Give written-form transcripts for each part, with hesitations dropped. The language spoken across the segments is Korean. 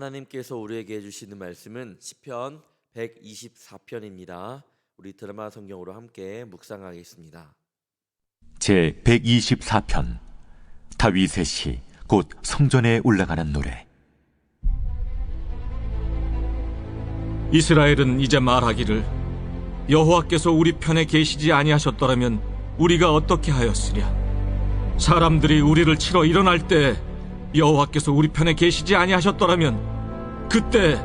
하나님께서 우리에게 해주시는 말씀은 시편 124편입니다. 우리 드라마 성경으로 함께 묵상하겠습니다. 제 124편 다윗의 시 곧 성전에 올라가는 노래. 이스라엘은 이제 말하기를 여호와께서 우리 편에 계시지 아니하셨더라면 우리가 어떻게 하였으랴. 사람들이 우리를 치러 일어날 때 여호와께서 우리 편에 계시지 아니하셨더라면 그때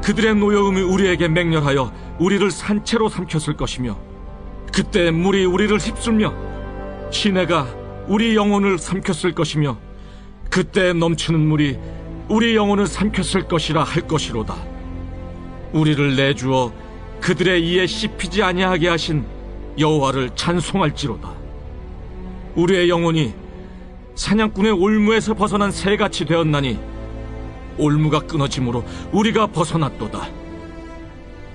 그들의 노여움이 우리에게 맹렬하여 우리를 산채로 삼켰을 것이며 그때 물이 우리를 휩쓸며 시내가 우리 영혼을 삼켰을 것이며 그때 넘치는 물이 우리 영혼을 삼켰을 것이라 할 것이로다. 우리를 내주어 그들의 이에 씹히지 아니하게 하신 여호와를 찬송할지로다. 우리의 영혼이 사냥꾼의 올무에서 벗어난 새같이 되었나니 올무가 끊어짐으로 우리가 벗어났도다.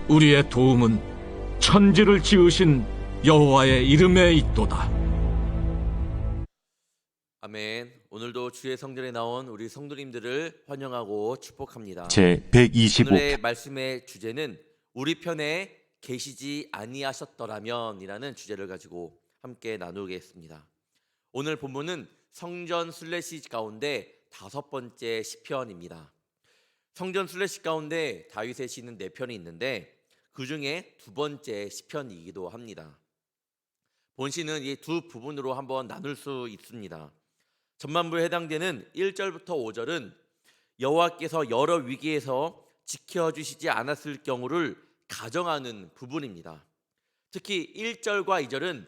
우리의 도움은 천지를 지으신 여호와의 이름에 있도다. 아멘. 오늘도 주의 성전에 나온 우리 성도님들을 환영하고 축복합니다. 제 125편 오늘의 말씀의 주제는 우리 편에 계시지 아니하셨더라면 이라는 주제를 가지고 함께 나누겠습니다. 오늘 본문은 성전 순례시 가운데 5번째 시편입니다. 성전 순례시 가운데 다윗의 시는 4편이 있는데 그 중에 2번째 시편이기도 합니다. 본시는 이 두 부분으로 한번 나눌 수 있습니다. 전반부에 해당되는 1절부터 5절은 여호와께서 여러 위기에서 지켜주시지 않았을 경우를 가정하는 부분입니다. 특히 1절과 2절은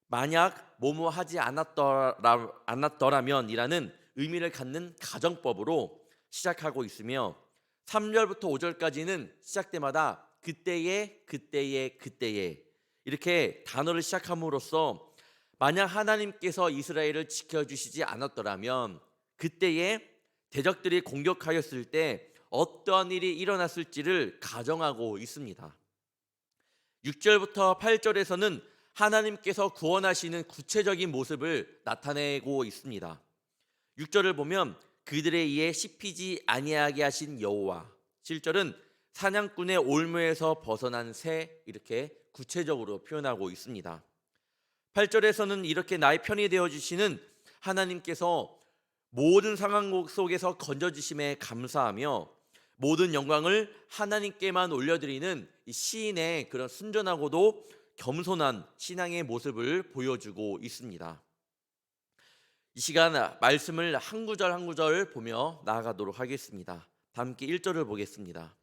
만약 뭐뭐 하지 않았더라면 이라는 의미를 갖는 가정법으로 시작하고 있으며 3절부터 5절까지는 시작 때마다 그때에 이렇게 단어를 시작함으로써 만약 하나님께서 이스라엘을 지켜주시지 않았더라면 그때에 대적들이 공격하였을 때 어떠한 일이 일어났을지를 가정하고 있습니다. 6절부터 8절에서는 하나님께서 구원하시는 구체적인 모습을 나타내고 있습니다. 6절을 보면 그들의 이에 씹히지 아니하게 하신 여호와, 7절은 사냥꾼의 올무에서 벗어난 새, 이렇게 구체적으로 표현하고 있습니다. 8절에서는 이렇게 나의 편이 되어주시는 하나님께서 모든 상황 속에서 건져주심에 감사하며 모든 영광을 하나님께만 올려드리는 이 시인의 그런 순전하고도 겸손한 신앙의 모습을 보여주고 있습니다. 이 시간 말씀을 한 구절 한 구절 보며 나아가도록 하겠습니다. 다 함께 1절을 보겠습니다.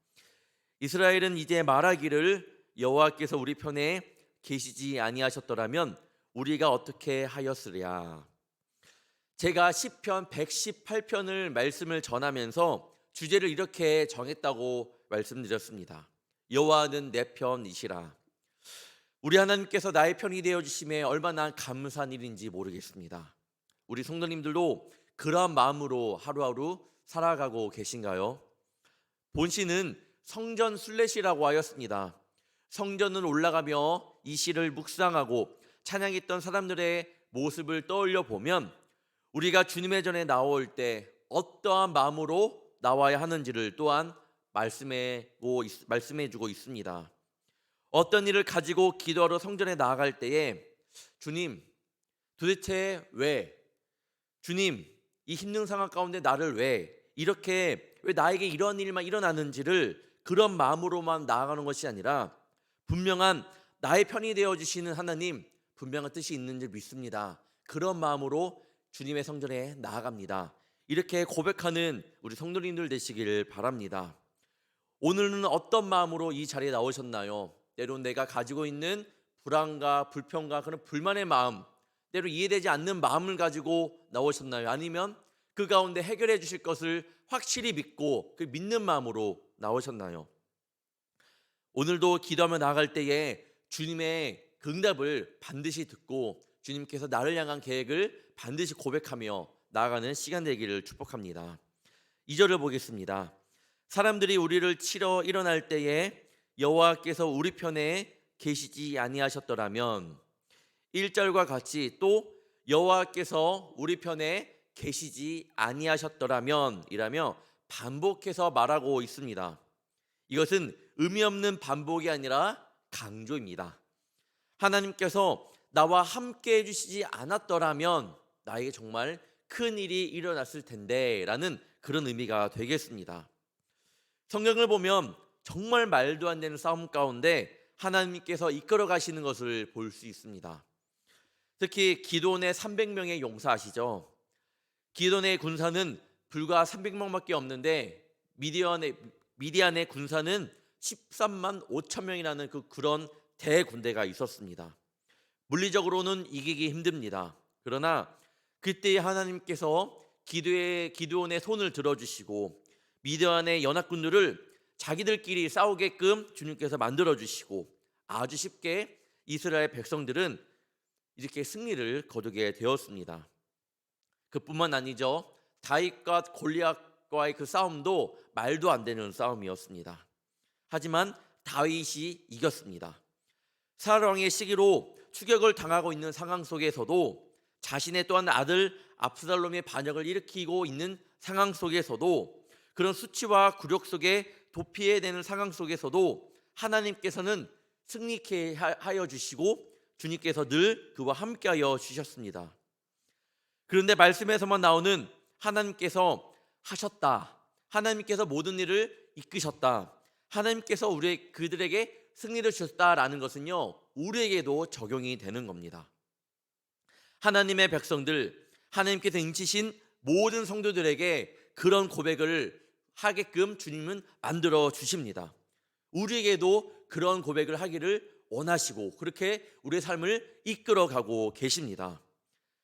이스라엘은 이제 말하기를 여호와께서 우리 편에 계시지 아니하셨더라면 우리가 어떻게 하였으랴. 제가 시편 118편을 말씀을 전하면서 주제를 이렇게 정했다고 말씀드렸습니다. 여호와는 내 편이시라. 우리 하나님께서 나의 편이 되어주심에 얼마나 감사한 일인지 모르겠습니다. 우리 성도님들도 그러한 마음으로 하루하루 살아가고 계신가요? 본시는 성전 순례시라고 하였습니다. 성전을 올라가며 이 시를 묵상하고 찬양했던 사람들의 모습을 떠올려 보면 우리가 주님의 전에 나올 때 어떠한 마음으로 나와야 하는지를 또한 말씀해주고 있습니다. 어떤 일을 가지고 기도하러 성전에 나아갈 때에 주님, 도대체 왜? 주님, 이 힘든 상황 가운데 나를 왜 나에게 이런 일만 일어나는지를 그런 마음으로만 나아가는 것이 아니라 분명한 나의 편이 되어주시는 하나님, 분명한 뜻이 있는 줄 믿습니다. 그런 마음으로 주님의 성전에 나아갑니다. 이렇게 고백하는 우리 성도님들 되시기를 바랍니다. 오늘은 어떤 마음으로 이 자리에 나오셨나요? 때론 내가 가지고 있는 불안과 불평과 그런 불만의 마음, 때로 이해되지 않는 마음을 가지고 나오셨나요? 아니면 그 가운데 해결해 주실 것을 확실히 믿고 그 믿는 마음으로 나오셨나요? 오늘도 기도하며 나아갈 때에 주님의 응답을 반드시 듣고 주님께서 나를 향한 계획을 반드시 고백하며 나아가는 시간 되기를 축복합니다. 2절을 보겠습니다. 사람들이 우리를 치러 일어날 때에 여호와께서 우리 편에 계시지 아니하셨더라면 1절과 같이 또 여호와께서 우리 편에 계시지 아니하셨더라면 이라며 반복해서 말하고 있습니다. 이것은 의미 없는 반복이 아니라 강조입니다. 하나님께서 나와 함께 해주시지 않았더라면 나에게 정말 큰 일이 일어났을 텐데 라는 그런 의미가 되겠습니다. 성경을 보면 정말 말도 안 되는 싸움 가운데 하나님께서 이끌어 가시는 것을 볼 수 있습니다. 특히 기드온의 300명의 용사 아시죠? 기드온의 군사는 불과 300명밖에 없는데 미디안의 군사는 13만 5천 명이라는 그런 대군대가 있었습니다. 물리적으로는 이기기 힘듭니다. 그러나 그때 하나님께서 기드온의 손을 들어주시고 미디안의 연합군들을 자기들끼리 싸우게끔 주님께서 만들어주시고 아주 쉽게 이스라엘 백성들은 이렇게 승리를 거두게 되었습니다. 그뿐만 아니죠. 다윗과 골리앗과의 그 싸움도 말도 안 되는 싸움이었습니다. 하지만 다윗이 이겼습니다. 사울 왕의 시기로 추격을 당하고 있는 상황 속에서도 자신의 또한 아들 압살롬의 반역을 일으키고 있는 상황 속에서도 그런 수치와 굴욕 속에 도피해야 되는 상황 속에서도 하나님께서는 승리케 하여 주시고 주님께서 늘 그와 함께하여 주셨습니다. 그런데 말씀에서만 나오는 하나님께서 하셨다, 하나님께서 모든 일을 이끄셨다, 하나님께서 그들에게 승리를 주셨다라는 것은요, 우리에게도 적용이 되는 겁니다. 하나님의 백성들, 하나님께서 인치신 모든 성도들에게 그런 고백을 하게끔 주님은 만들어 주십니다. 우리에게도 그런 고백을 하기를 원하시고 그렇게 우리의 삶을 이끌어가고 계십니다.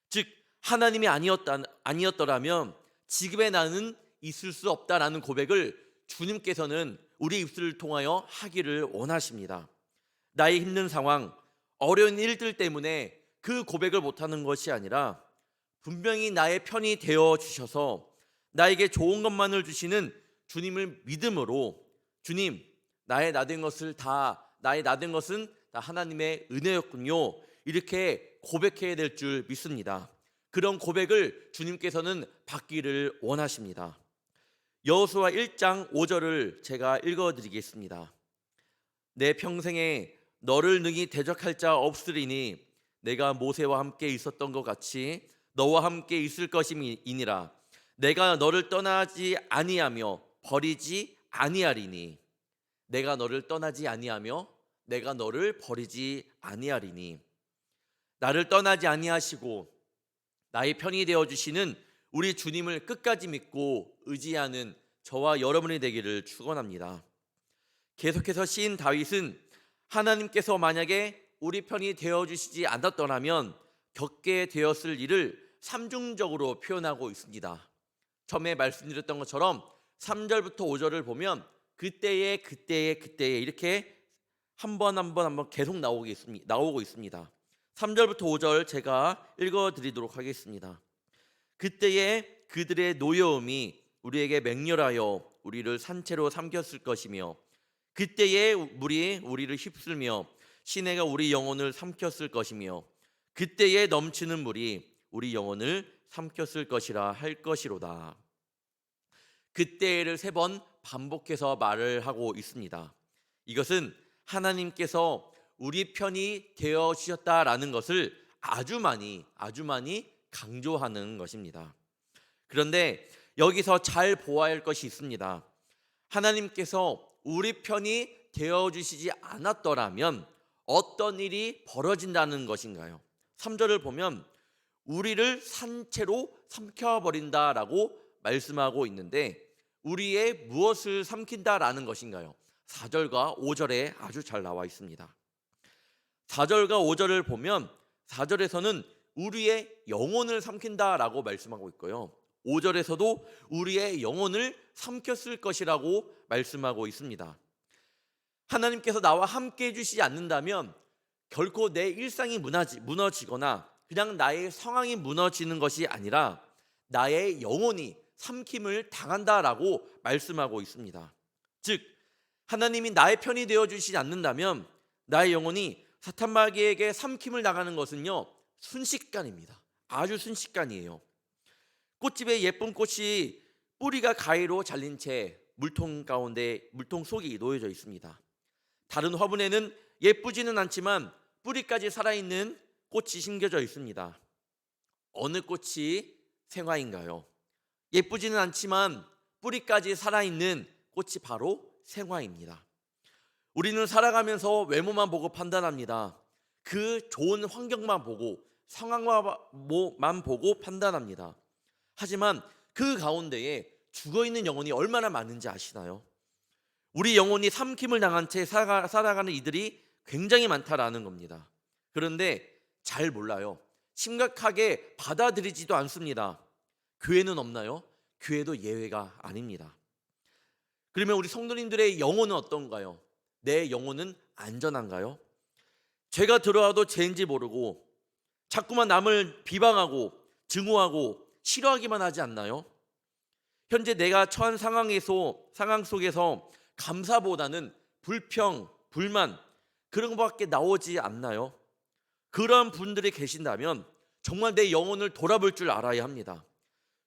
즉 하나님이 아니었더라면 지금의 나는 있을 수 없다라는 고백을 주님께서는 우리 입술을 통하여 하기를 원하십니다. 나의 힘든 상황, 어려운 일들 때문에 그 고백을 못하는 것이 아니라 분명히 나의 편이 되어 주셔서 나에게 좋은 것만을 주시는 주님을 믿음으로 주님, 나의 나된 것은 다 하나님의 은혜였군요, 이렇게 고백해야 될 줄 믿습니다. 그런 고백을 주님께서는 받기를 원하십니다. 여호수아 1장 5절을 제가 읽어드리겠습니다. 내 평생에 너를 능히 대적할 자 없으리니 내가 모세와 함께 있었던 것 같이 너와 함께 있을 것임이니라. 내가 너를 떠나지 아니하며 버리지 아니하리니. 내가 너를 떠나지 아니하며 내가 너를 버리지 아니하리니. 나를 떠나지 아니하시고 나의 편이 되어주시는 우리 주님을 끝까지 믿고 의지하는 저와 여러분이 되기를 축원합니다. 계속해서 시인 다윗은 하나님께서 만약에 우리 편이 되어주시지 않았더라면 겪게 되었을 일을 삼중적으로 표현하고 있습니다. 처음에 말씀드렸던 것처럼 3절부터 5절을 보면 그때에 이렇게 한 번 계속 나오고 있습니다. 3절부터 5절 제가 읽어드리도록 하겠습니다. 그때에 그들의 노여움이 우리에게 맹렬하여 우리를 산채로 삼켰을 것이며 그때에 물이 우리를 휩쓸며 시내가 우리 영혼을 삼켰을 것이며 그때에 넘치는 물이 우리 영혼을 삼켰을 것이라 할 것이로다. 그때를 3번 반복해서 말을 하고 있습니다. 이것은 하나님께서 우리 편이 되어 주셨다라는 것을 아주 많이 강조하는 것입니다. 그런데 여기서 잘 보아야 할 것이 있습니다. 하나님께서 우리 편이 되어 주시지 않았더라면 어떤 일이 벌어진다는 것인가요? 3절을 보면 우리를 산채로 삼켜버린다라고 말씀하고 있는데 우리의 무엇을 삼킨다라는 것인가요? 4절과 5절에 아주 잘 나와 있습니다. 4절과 5절을 보면 4절에서는 우리의 영혼을 삼킨다라고 말씀하고 있고요, 5절에서도 우리의 영혼을 삼켰을 것이라고 말씀하고 있습니다. 하나님께서 나와 함께 해주시지 않는다면 결코 내 일상이 무너지거나 그냥 나의 상황이 무너지는 것이 아니라 나의 영혼이 삼킴을 당한다라고 말씀하고 있습니다. 즉 하나님이 나의 편이 되어주시지 않는다면 나의 영혼이 사탄 마귀에게 삼킴을 당하는 것은요, 순식간입니다. 아주 순식간이에요. 꽃집에 예쁜 꽃이 뿌리가 가위로 잘린 채 물통 속이 놓여져 있습니다. 다른 화분에는 예쁘지는 않지만 뿌리까지 살아있는 꽃이 심겨져 있습니다. 어느 꽃이 생화인가요? 예쁘지는 않지만 뿌리까지 살아있는 꽃이 바로 생화입니다. 우리는 살아가면서 외모만 보고 판단합니다. 그 좋은 환경만 보고 상황만 보고 판단합니다. 하지만 그 가운데에 죽어있는 영혼이 얼마나 많은지 아시나요? 우리 영혼이 삼킴을 당한 채 살아가는 이들이 굉장히 많다라는 겁니다. 그런데 잘 몰라요. 심각하게 받아들이지도 않습니다. 교회는 없나요? 교회도 예외가 아닙니다. 그러면 우리 성도님들의 영혼은 어떤가요? 내 영혼은 안전한가요? 죄가 들어와도 죄인지 모르고 자꾸만 남을 비방하고 증오하고 싫어하기만 하지 않나요? 현재 내가 처한 상황 속에서 감사보다는 불평, 불만 그런 것밖에 나오지 않나요? 그런 분들이 계신다면 정말 내 영혼을 돌아볼 줄 알아야 합니다.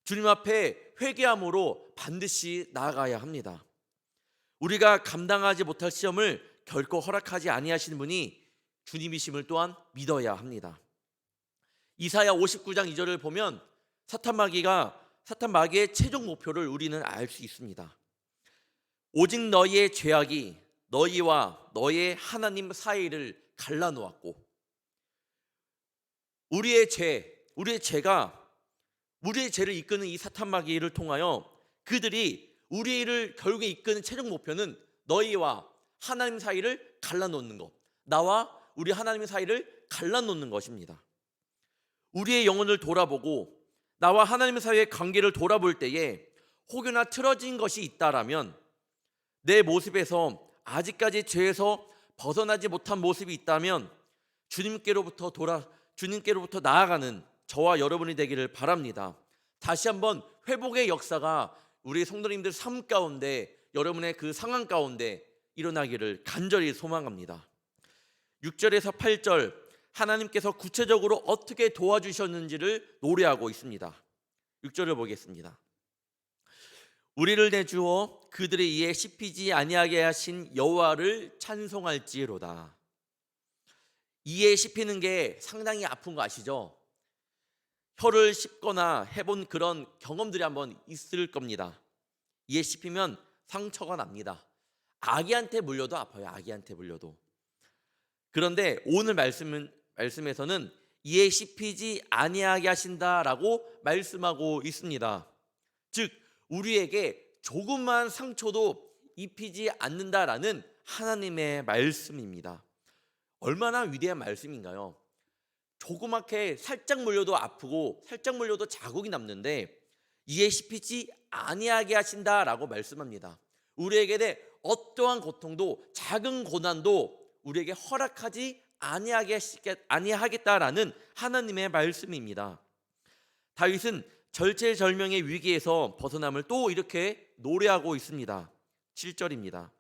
주님 앞에 회개함으로 반드시 나아가야 합니다. 우리가 감당하지 못할 시험을 결코 허락하지 아니하시는 분이 주님이심을 또한 믿어야 합니다. 이사야 59장 2절을 보면 사탄 마귀의 최종 목표를 우리는 알 수 있습니다. 오직 너희의 죄악이 너희와 너의 하나님 사이를 갈라놓았고, 우리의 죄가 우리의 죄를 이끄는 이 사탄 마귀를 통하여 그들이 우리를 결국에 이끄는 최종 목표는 너희와 하나님 사이를 갈라놓는 것, 나와 우리 하나님 사이를 갈라놓는 것입니다. 우리의 영혼을 돌아보고 나와 하나님 사이의 관계를 돌아볼 때에 혹여나 틀어진 것이 있다라면, 내 모습에서 아직까지 죄에서 벗어나지 못한 모습이 있다면 주님께로부터 나아가는 저와 여러분이 되기를 바랍니다. 다시 한번 회복의 역사가 우리 성도님들 삶 가운데, 여러분의 그 상황 가운데 일어나기를 간절히 소망합니다. 6절에서 8절 하나님께서 구체적으로 어떻게 도와주셨는지를 노래하고 있습니다. 6절을 보겠습니다. 우리를 내주어 그들의 이에 씹히지 아니하게 하신 여호와를 찬송할지로다. 이에 씹히는 게 상당히 아픈 거 아시죠? 혀를 씹거나 해본 그런 경험들이 한번 있을 겁니다. 이에 씹히면 상처가 납니다. 아기한테 물려도 아파요. 아기한테 물려도. 그런데 오늘 말씀에서는 이에 씹히지 아니하게 하신다라고 말씀하고 있습니다. 즉 우리에게 조금만 상처도 입히지 않는다라는 하나님의 말씀입니다. 얼마나 위대한 말씀인가요? 조그맣게 살짝 물려도 아프고 살짝 물려도 자국이 남는데 이에 씹히지 아니하게 하신다라고 말씀합니다. 우리에게 어떠한 고통도 작은 고난도 우리에게 허락하지 아니하겠다라는 하나님의 말씀입니다. 다윗은 절체절명의 위기에서 벗어남을 또 이렇게 노래하고 있습니다. 7절입니다.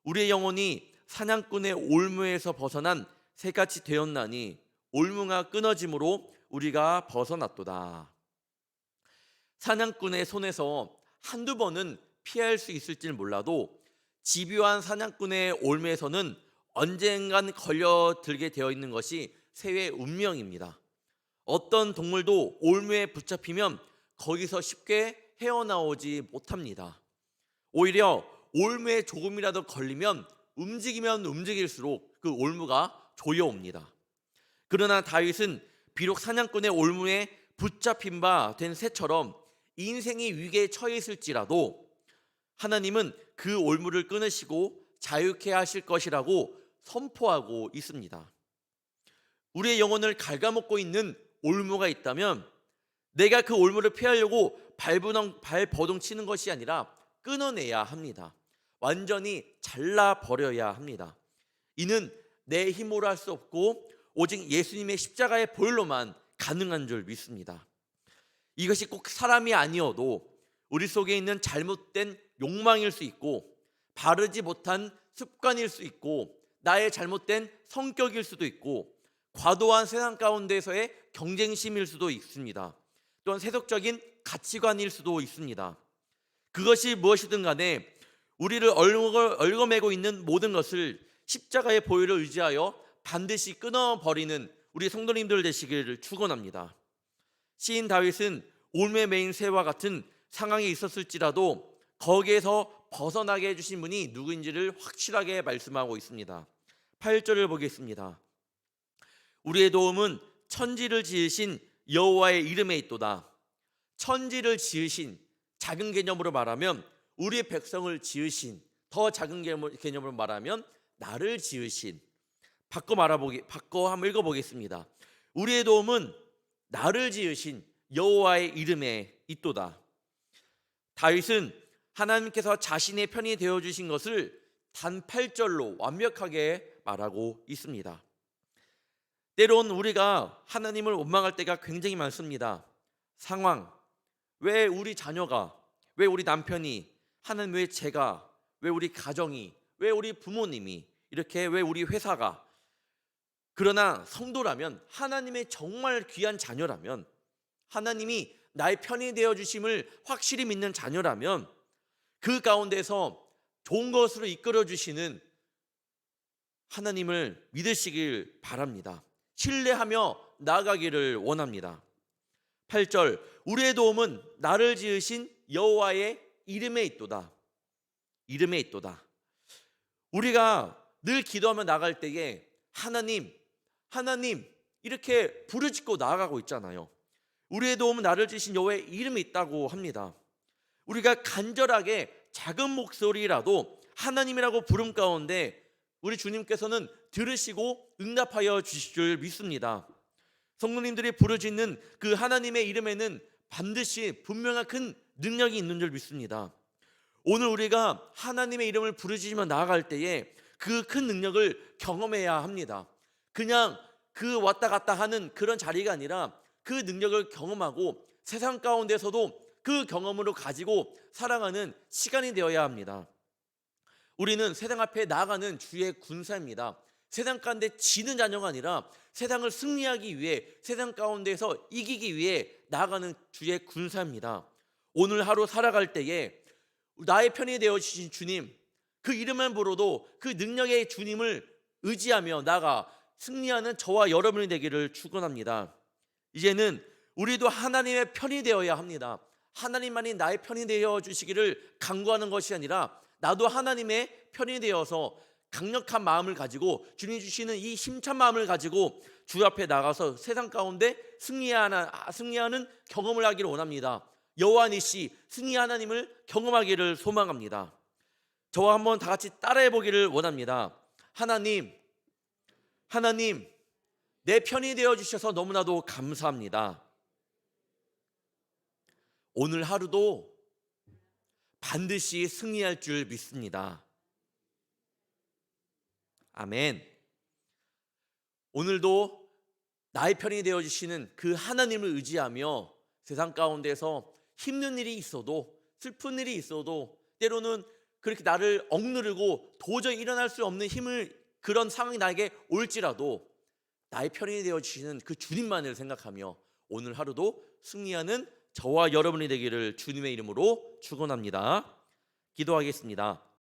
우리의 영혼이 사냥꾼의 올무에서 벗어난 새같이 되었나니 올무가 끊어짐으로 우리가 벗어났도다. 사냥꾼의 손에서 한두 번은 피할 수 있을지는 몰라도 집요한 사냥꾼의 올무에서는 언젠간 걸려들게 되어 있는 것이 새의 운명입니다. 어떤 동물도 올무에 붙잡히면 거기서 쉽게 헤어나오지 못합니다. 오히려 올무에 조금이라도 걸리면 움직이면 움직일수록 그 올무가 조여옵니다. 그러나 다윗은 비록 사냥꾼의 올무에 붙잡힌 바 된 새처럼 인생이 위기에 처해 있을지라도 하나님은 그 올무를 끊으시고 자유케 하실 것이라고 선포하고 있습니다. 우리의 영혼을 갉아먹고 있는 올무가 있다면 내가 그 올무를 피하려고 발버둥 치는 것이 아니라 끊어내야 합니다. 완전히 잘라버려야 합니다. 이는 내 힘으로 할 수 없고 오직 예수님의 십자가의 보혈로만 가능한 줄 믿습니다. 이것이 꼭 사람이 아니어도 우리 속에 있는 잘못된 욕망일 수 있고 바르지 못한 습관일 수 있고 나의 잘못된 성격일 수도 있고 과도한 세상 가운데서의 경쟁심일 수도 있습니다. 또한 세속적인 가치관일 수도 있습니다. 그것이 무엇이든 간에 우리를 얽어매고 있는 모든 것을 십자가의 보혈을 의지하여 반드시 끊어버리는 우리 성도님들 되시기를 축원합니다. 시인 다윗은 올무에 매인 새와 같은 상황에 있었을지라도 거기에서 벗어나게 해주신 분이 누구인지를 확실하게 말씀하고 있습니다. 8절을 보겠습니다. 우리의 도움은 천지를 지으신 여호와의 이름에 있도다. 천지를 지으신, 작은 개념으로 말하면 우리의 백성을 지으신, 더 작은 개념으로 말하면 나를 지으신. 바꿔 한번 읽어보겠습니다. 우리의 도움은 나를 지으신 여호와의 이름에 있도다. 다윗은 하나님께서 자신의 편이 되어주신 것을 단 8절로 완벽하게 말하고 있습니다. 때론 우리가 하나님을 원망할 때가 굉장히 많습니다. 상황, 왜 우리 자녀가, 왜 우리 남편이, 하나님 왜 제가, 왜 우리 가정이, 왜 우리 부모님이, 이렇게 왜 우리 회사가. 그러나 성도라면, 하나님의 정말 귀한 자녀라면, 하나님이 나의 편이 되어주심을 확실히 믿는 자녀라면 그 가운데서 좋은 것으로 이끌어주시는 하나님을 믿으시길 바랍니다. 신뢰하며 나아가기를 원합니다. 8절, 우리의 도움은 나를 지으신 여호와의 이름에 있도다. 이름에 있도다. 우리가 늘 기도하며 나갈 때에 하나님 이렇게 부르짖고 나아가고 있잖아요. 우리의 도움은 나를 지으신 여호와의 이름에 있다고 합니다. 우리가 간절하게 작은 목소리라도 하나님이라고 부름 가운데 우리 주님께서는 들으시고 응답하여 주실 줄 믿습니다. 성도님들이 부르짖는 그 하나님의 이름에는 반드시 분명한 큰 능력이 있는 줄 믿습니다. 오늘 우리가 하나님의 이름을 부르짖으며 나아갈 때에 그 큰 능력을 경험해야 합니다. 그냥 그 왔다 갔다 하는 그런 자리가 아니라 그 능력을 경험하고 세상 가운데서도 그 경험으로 가지고 살아가는 시간이 되어야 합니다. 우리는 세상 앞에 나아가는 주의 군사입니다. 세상 가운데 지는 자녀가 아니라 세상을 승리하기 위해, 세상 가운데서 이기기 위해 나아가는 주의 군사입니다. 오늘 하루 살아갈 때에 나의 편이 되어주신 주님, 그 이름만 부르도 그 능력의 주님을 의지하며 나아가 승리하는 저와 여러분이 되기를 축원합니다. 이제는 우리도 하나님의 편이 되어야 합니다. 하나님만이 나의 편이 되어 주시기를 간구하는 것이 아니라 나도 하나님의 편이 되어서 강력한 마음을 가지고 주님 주시는 이 힘찬 마음을 가지고 주 앞에 나가서 세상 가운데 승리하는 경험을 하기를 원합니다. 여호와 니시, 승리 하나님을 경험하기를 소망합니다. 저와 한번 다 같이 따라해 보기를 원합니다. 하나님 내 편이 되어 주셔서 너무나도 감사합니다. 오늘 하루도 반드시 승리할 줄 믿습니다. 아멘. 오늘도 나의 편이 되어 주시는 그 하나님을 의지하며 세상 가운데서 힘든 일이 있어도, 슬픈 일이 있어도, 때로는 그렇게 나를 억누르고 도저히 일어날 수 없는 그런 상황이 나에게 올지라도 나의 편이 되어 주시는 그 주님만을 생각하며 오늘 하루도 승리하는 저와 여러분이 되기를 주님의 이름으로 축원합니다. 기도하겠습니다.